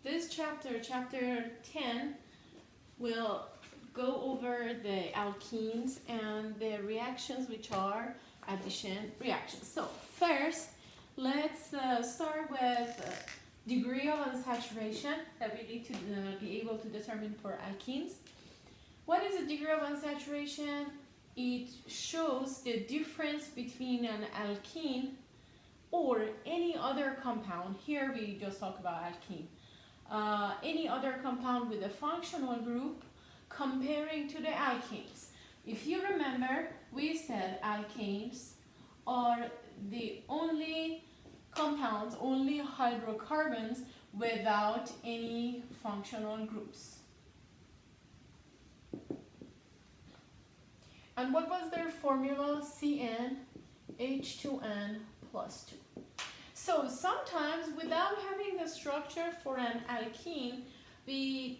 this chapter, chapter 10, will go over the alkenes and the reactions which are addition reactions. So first, let's start with degree of unsaturation that we need to be able to determine for alkenes. What is the degree of unsaturation? It shows the difference between an alkene or any other compound. Here we just talk about alkene. Any other compound with a functional group comparing to the alkanes. If you remember, we said alkanes are the only compounds, only hydrocarbons without any functional groups. And what was their formula? CnH2n plus 2. So sometimes without having the structure for an alkene,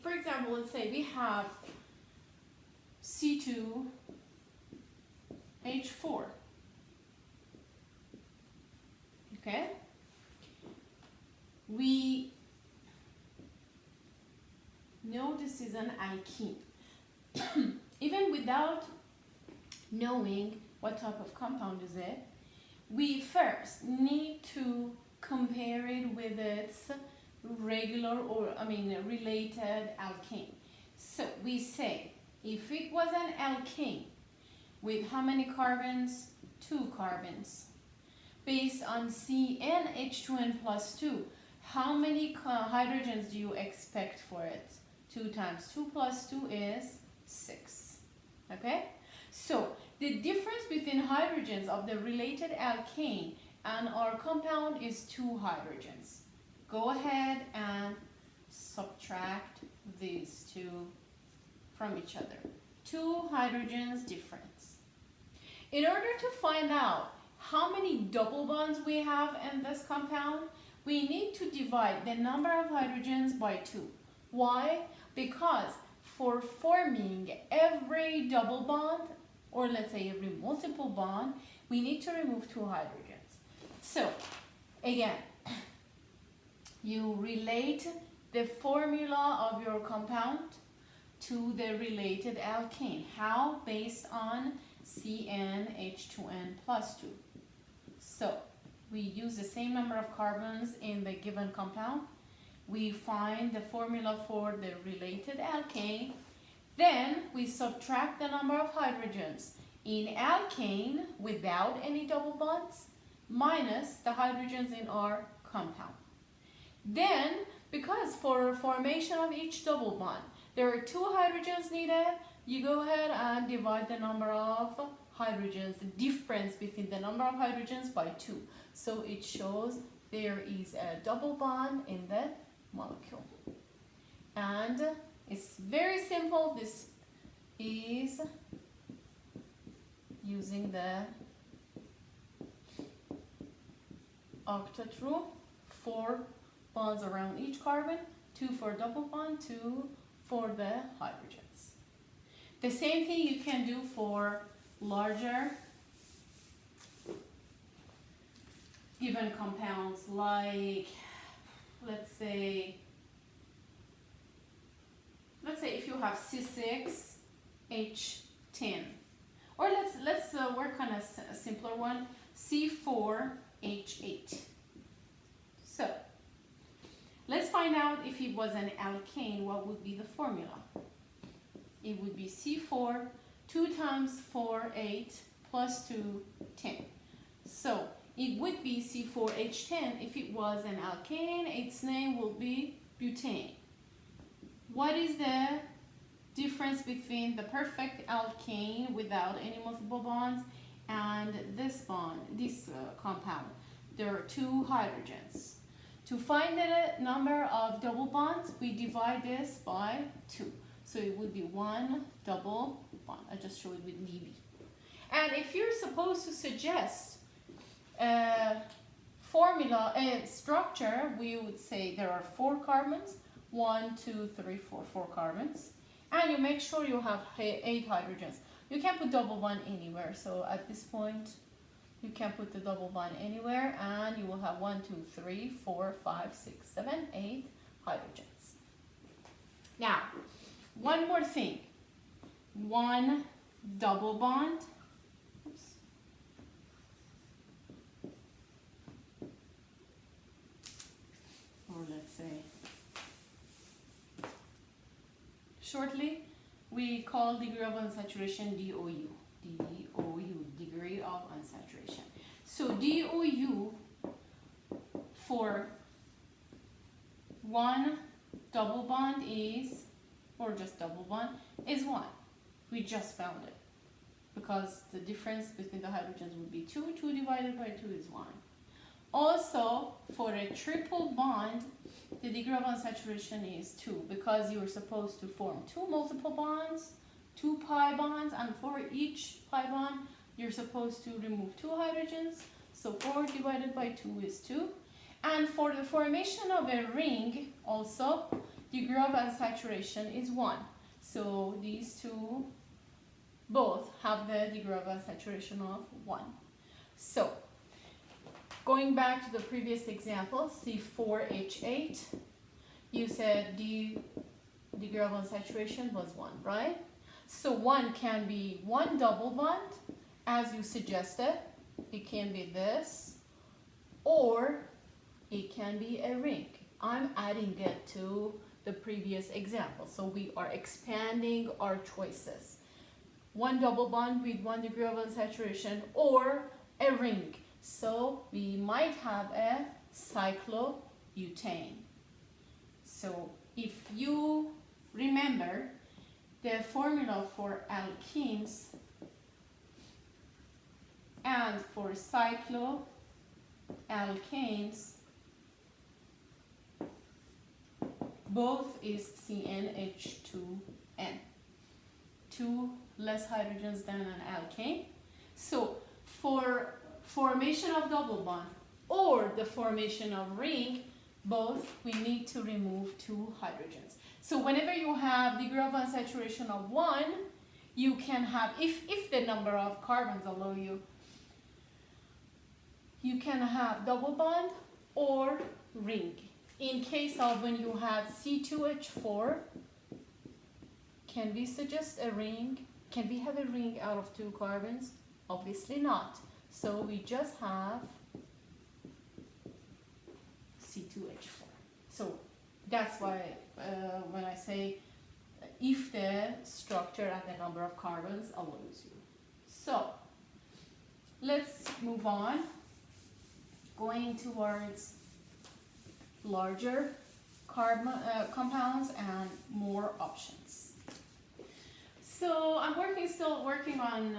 for example, let's say we have C2H4. Okay? We know this is an alkene. Even without knowing what type of compound is it, we first need to compare it with its related alkane. So we say if it was an alkane with how many carbons? 2 carbons. Based on CnH2n plus 2, how many hydrogens do you expect for it? 2 times 2 plus 2 is 6. Okay? So the difference between hydrogens of the related alkane and our compound is 2 hydrogens. Go ahead and subtract these two from each other. 2 hydrogens difference. In order to find out how many double bonds we have in this compound, we need to divide the number of hydrogens by 2. Why? Because for forming every double bond, or let's say every multiple bond, we need to remove 2 hydrogens. So again, you relate the formula of your compound to the related alkane. How? Based on CnH2n plus 2. So we use the same number of carbons in the given compound. We find the formula for the related alkane. Then we subtract the number of hydrogens in alkane without any double bonds minus the hydrogens in our compound. Then, because for formation of each double bond, there are 2 hydrogens needed, you go ahead and divide the number of hydrogens, the difference between the number of hydrogens by 2. So it shows there is a double bond in the molecule. And it's very simple. This is using the octet rule. 4 bonds around each carbon, 2 for double bond, 2 for the hydrogens. The same thing you can do for larger given compounds, like let's say if you have C6H10, or let's work on a simpler one, C4H8. So let's find out if it was an alkane, what would be the formula? It would be C4, 2 times 4, 8, plus 2, 10. So it would be C4H10. If it was an alkane, its name will be butane. What is the difference between the perfect alkane without any multiple bonds and this bond, this compound? There are 2 hydrogens. To find the number of double bonds, we divide this by 2. So it would be 1 double bond. I just showed it with DB. And if you're supposed to suggest a formula, a structure, we would say there are 4 carbons. 1, 2, 3, 4, 4 carbons. And you make sure you have 8 hydrogens. You can't put double bond anywhere. So at this point, you can put the double bond anywhere, and you will have 1, 2, 3, 4, 5, 6, 7, 8 hydrogens. Now, one more thing. One double bond. Oops. Or let's say, shortly, we call degree of unsaturation DOU. DOU, degree of unsaturation. So DOU for one double bond is, or just double bond, is 1. We just found it. Because the difference between the hydrogens would be 2. 2 divided by 2 is 1. Also, for a triple bond, the degree of unsaturation is 2 because you're supposed to form 2 multiple bonds, 2 pi bonds, and for each pi bond, you're supposed to remove 2 hydrogens. So 4 divided by 2 is 2. And for the formation of a ring, also, degree of unsaturation is 1. So these two both have the degree of unsaturation of 1. So, going back to the previous example, C4H8, you said the degree of unsaturation was 1, right? So 1 can be one double bond, as you suggested. It can be this, or it can be a ring. I'm adding it to the previous example, so we are expanding our choices. One double bond with 1 degree of unsaturation, or a ring. So we might have a cyclobutane. So if you remember the formula for alkenes and for cycloalkanes, both is CnH2n. 2 less hydrogens than an alkane. So for formation of double bond or the formation of ring, both we need to remove 2 hydrogens. So whenever you have degree of unsaturation of 1, you can have, if the number of carbons allow you, you can have double bond or ring. In case of when you have C2H4, can we suggest a ring? Can we have a ring out of 2 carbons? Obviously not. So we just have C2H4. So that's why when I say if the structure and the number of carbons allows you. So let's move on, going towards larger compounds and more options. So I'm still working on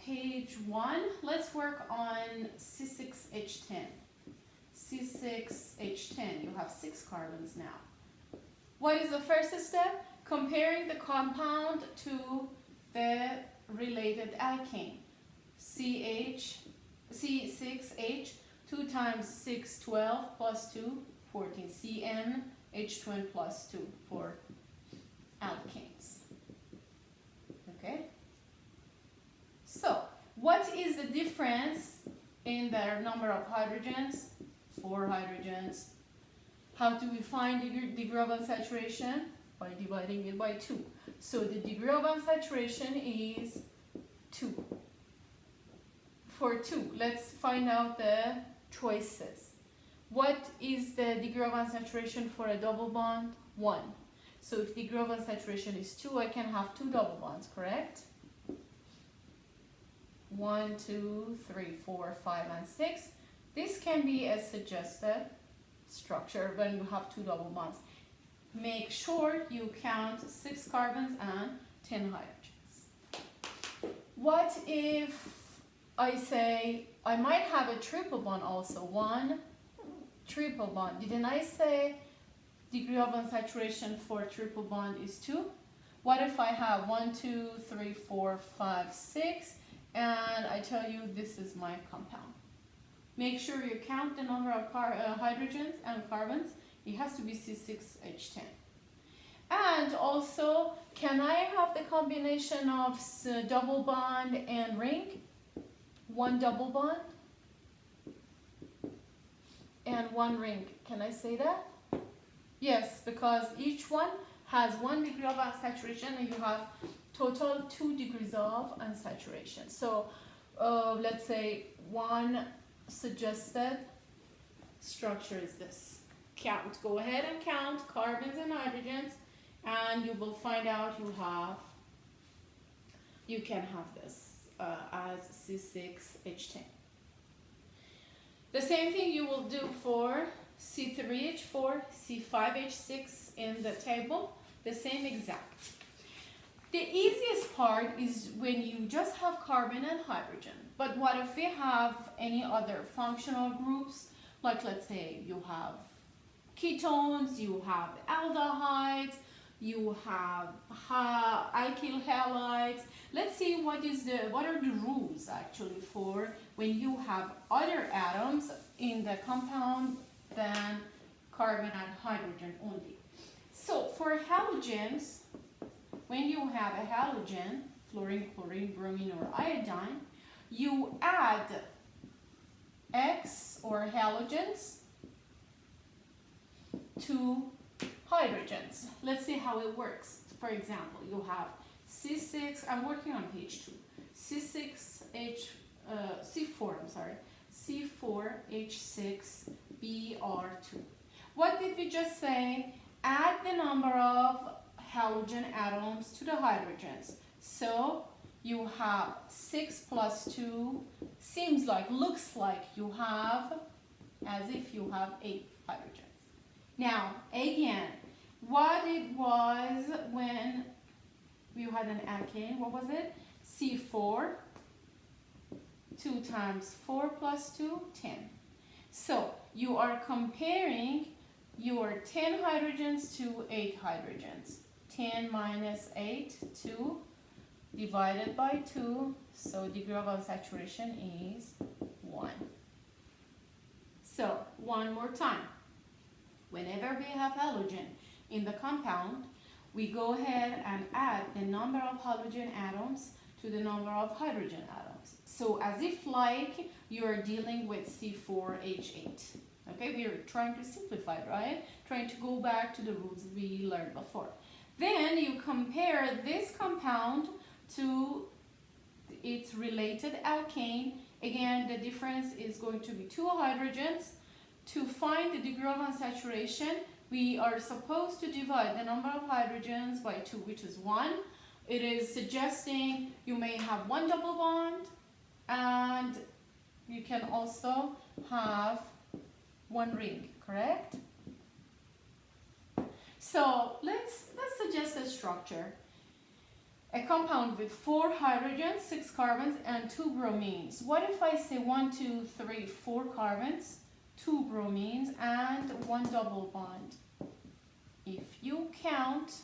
page 1. Let's work on C6H10. C6H10, you have 6 carbons now. What is the first step? Comparing the compound to the related alkane. C6H, 2 times 6, 12, plus 2, 14. CnH2n plus 2 for alkanes. Okay? So, what is the difference in their number of hydrogens? 4 hydrogens. How do we find the degree of unsaturation? By dividing it by 2. So the degree of unsaturation is 2. For 2, let's find out the choices. What is the degree of unsaturation for a double bond? 1. So if degree of unsaturation is 2, I can have 2 double bonds, correct? 1, 2, 3, 4, 5, and 6. This can be a suggested structure when you have 2 double bonds. Make sure you count 6 carbons and 10 hydrogens. What if I say I might have a triple bond also? 1 triple bond. Didn't I say degree of unsaturation for triple bond is 2? What if I have 1, 2, 3, 4, 5, 6, and I tell you this is my compound? Make sure you count the number of hydrogens and carbons. It has to be C6H10. And also, can I have the combination of double bond and ring? 1 double bond and 1 ring. Can I say that? Yes, because each one has 1 degree of unsaturation, and you have total 2 degrees of unsaturation. So let's say one suggested structure is this. Count. Go ahead and count carbons and hydrogens, and you will find out you can have this as C6H10. The same thing you will do for C3H4, C5H6 in the table, the same exact. The easiest part is when you just have carbon and hydrogen. But what if we have any other functional groups, like let's say you have ketones, you have aldehydes, you have alkyl halides. Let's see what are the rules actually for when you have other atoms in the compound than carbon and hydrogen only. So for halogens, when you have a halogen, fluorine, chlorine, bromine, or iodine, you add X or halogens to hydrogens. Let's see how it works. For example, you have C6, I'm working on page 2, C4H6Br2. What did we just say? Add the number of halogen atoms to the hydrogens. So you have 6 plus 2, looks like you have, as if you have 8 hydrogens. Now, again, what it was when you had an alkane, what was it? C4, 2 times 4 plus 2, 10. So you are comparing your 10 hydrogens to 8 hydrogens. 10 minus 8, 2, divided by 2, so degree of unsaturation is 1. So, one more time. Whenever we have halogen in the compound, we go ahead and add the number of halogen atoms to the number of hydrogen atoms. So as if like you are dealing with C4H8. Okay, we are trying to simplify, right? Trying to go back to the rules we learned before. Then you compare this compound to its related alkane. Again, the difference is going to be 2 hydrogens. To find the degree of unsaturation, we are supposed to divide the number of hydrogens by 2, which is 1. It is suggesting you may have 1 double bond, and you can also have 1 ring, correct? So let's suggest a structure. A compound with 4 hydrogens, 6 carbons, and 2 bromines. What if I say 1, 2, 3, 4 carbons, 2 bromines, and 1 double bond? If you count,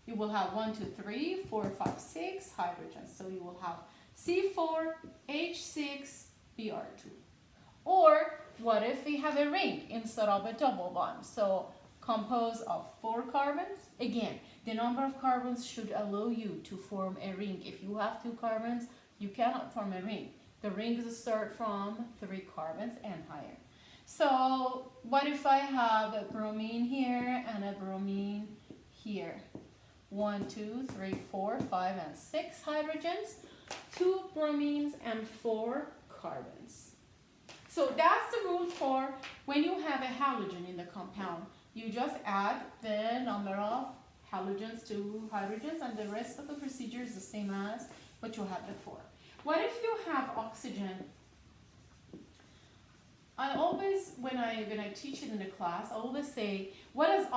you will have 1, 2, 3, 4, 5, 6 hydrogens. So you will have C4H6Br2. Or what if we have a ring instead of a double bond? So composed of 4 carbons. Again, the number of carbons should allow you to form a ring. If you have 2 carbons, you cannot form a ring. The rings start from 3 carbons and higher. So what if I have a bromine here and a bromine here? 1, 2, 3, 4, 5, and 6 hydrogens, 2 bromines, and 4 carbons. So that's the rule for when you have a halogen in the compound. You just add the number of halogens to hydrogens, and the rest of the procedure is the same as what you had before. What if you have oxygen? I always, when I teach it in the class, I always say, what does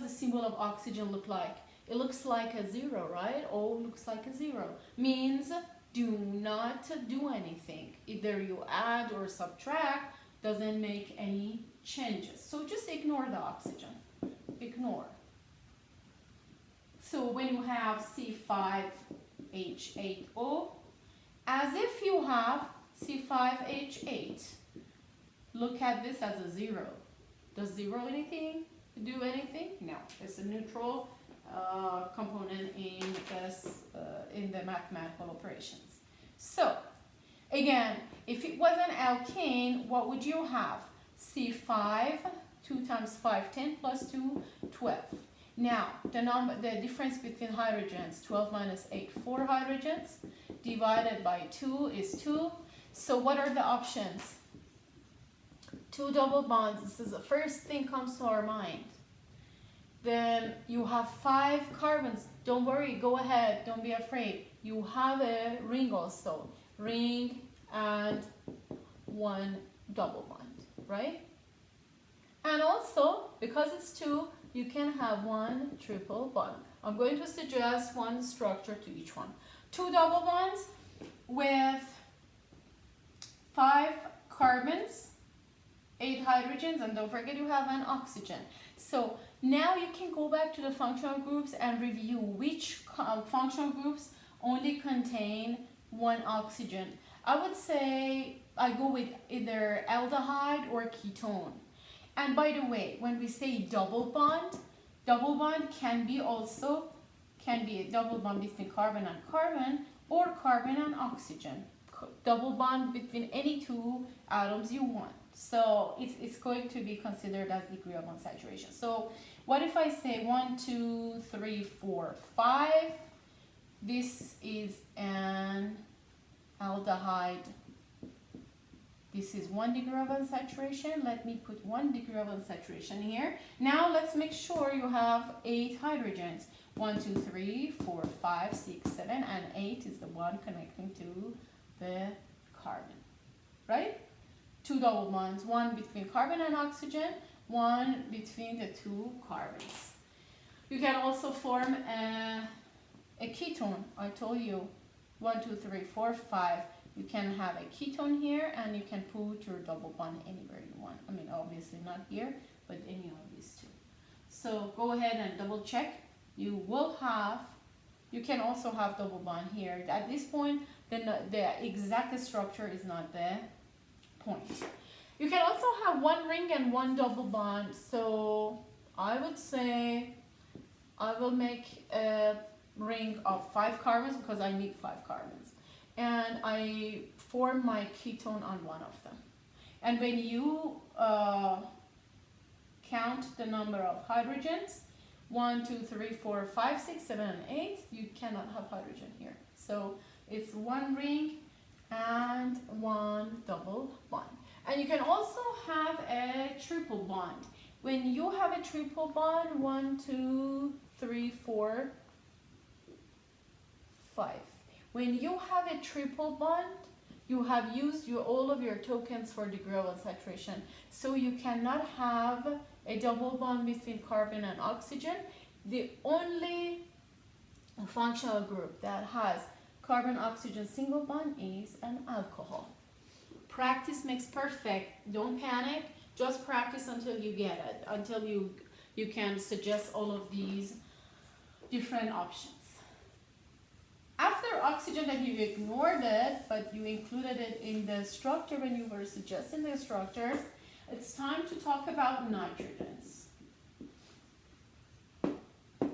the symbol of oxygen look like? It looks like a 0, right? O looks like a 0. Means do not do anything. Either you add or subtract, doesn't make any changes. So just ignore the oxygen. Ignore. So when you have C5H8O, as if you have C5H8, look at this as a 0. Does 0 do anything? No. It's a neutral component in the mathematical operations. So again, if it was an alkane, what would you have? C5, 2 times 5, 10 plus 2, 12. Now, the difference between hydrogens, 12 minus 8, 4 hydrogens, divided by 2 is 2. So what are the options? 2 double bonds. This is the first thing comes to our mind. Then you have 5 carbons. Don't worry, go ahead, don't be afraid. You have a ring also. Ring and 1 double bond, right? And also, because it's 2, you can have 1 triple bond. I'm going to suggest 1 structure to each one. 2 double bonds with 5 carbons, 8 hydrogens, and don't forget you have an oxygen. So now you can go back to the functional groups and review which functional groups only contain 1 oxygen. I would say I go with either aldehyde or ketone. And by the way, when we say double bond can be a double bond between carbon and carbon or carbon and oxygen. Double bond between any 2 atoms you want. So it's going to be considered as degree of unsaturation. So what if I say 1, 2, 3, 4, 5? This is an aldehyde. This is 1 degree of unsaturation. Let me put 1 degree of unsaturation here. Now let's make sure you have 8 hydrogens. 1, 2, 3, 4, 5, 6, 7, and 8 is the one connecting to the carbon, right? 2 double bonds, 1 between carbon and oxygen, 1 between the 2 carbons. You can also form a ketone. I told you 1, 2, 3, 4, 5. You can have a ketone here, and you can put your double bond anywhere you want. I mean, obviously not here, but any of these 2. So go ahead and double check. You can also have double bond here. At this point, the exact structure is not the point. You can also have 1 ring and 1 double bond. So I would say I will make a ring of 5 carbons because I need 5 carbons. And I form my ketone on one of them. And when you count the number of hydrogens, 1, 2, 3, 4, 5, 6, 7, and 8, you cannot have hydrogen here. So it's 1 ring and 1 double bond. And you can also have a triple bond. When you have a triple bond, 1, 2, 3, 4, 5. When you have a triple bond, you have used all of your tokens for degree of unsaturation. So you cannot have a double bond between carbon and oxygen. The only functional group that has carbon-oxygen single bond is an alcohol. Practice makes perfect. Don't panic. Just practice until you get it, until you can suggest all of these different options. After oxygen that you ignored it, but you included it in the structure when you were suggesting the structures, it's time to talk about nitrogens.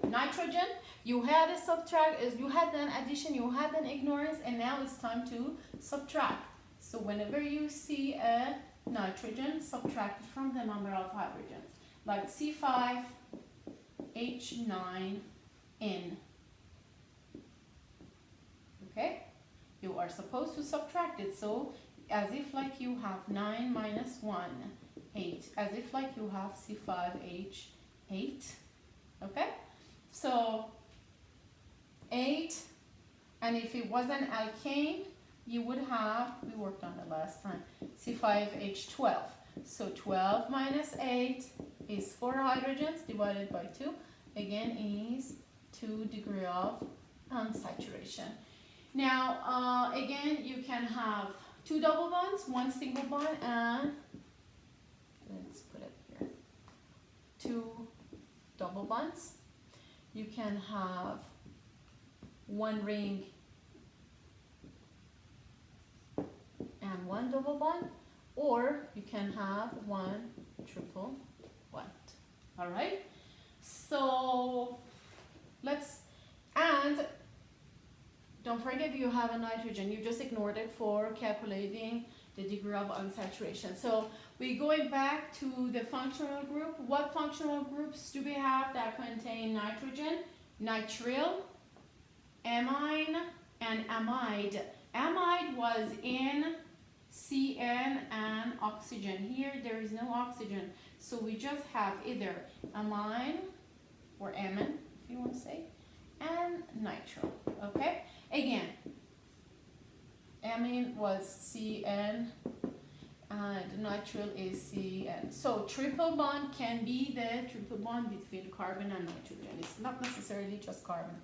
Nitrogen, you had a subtract, you had an addition, you had an ignorance, and now it's time to subtract. So whenever you see a nitrogen, subtract it from the number of hydrogens, like C5H9N. Okay, you are supposed to subtract it, so as if like you have 9 minus 1, 8, as if like you have C5H8, okay, so 8, and if it was an alkane, you would have, we worked on it last time, C5H12, so 12 minus 8 is 4 hydrogens divided by 2, again is 2 degree of unsaturation. Now, again, you can have 2 double bonds, 1 single bond, and let's put it here, 2 double bonds. You can have 1 ring and 1 double bond, or you can have 1 triple bond. All right? So, don't forget you have a nitrogen. You just ignored it for calculating the degree of unsaturation. So we're going back to the functional group. What functional groups do we have that contain nitrogen? Nitrile, amine, and amide. Amide was in CN and oxygen. Here there is no oxygen, so we just have either amine or amine, if you want to say, and nitrile. Okay, again, amine was CN and nitrile is CN. So triple bond can be the triple bond between carbon and nitrogen. It's not necessarily just carbon.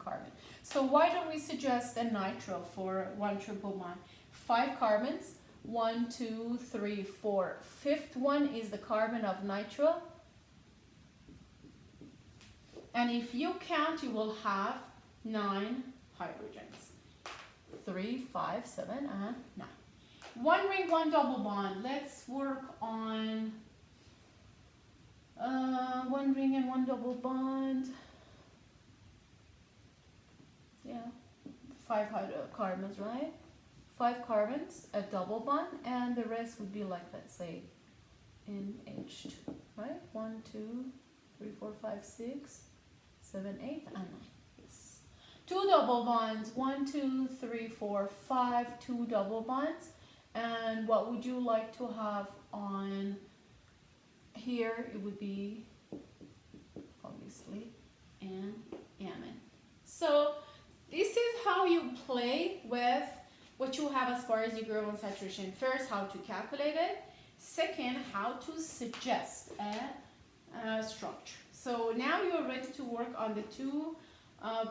So why don't we suggest a nitrile for one triple bond? 5 carbons, 1, 2, 3, 4. Fifth one is the carbon of nitrile. And if you count, you will have 9 hydrogens. 3, 5, 7, and 9. One ring, one double bond. Let's work on one ring and one double bond. Yeah, 5 carbons, right? 5 carbons, a double bond, and the rest would be like, let's say, NH2, right? 1, 2, 3, 4, 5, 6, 7, 8, and 9. Yes. 2 double bonds. 1, 2, 3, 4, 5. 2 double bonds. And what would you like to have on here? It would be obviously an amine. So this is how you play with what you have as far as degree of unsaturation. First, how to calculate it. Second, how to suggest a structure. So now you're ready to work on the 2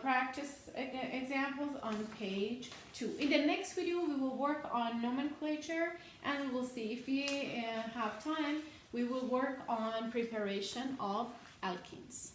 practice examples on page 2. In the next video, we will work on nomenclature, and we will see, if we have time, we will work on preparation of alkenes.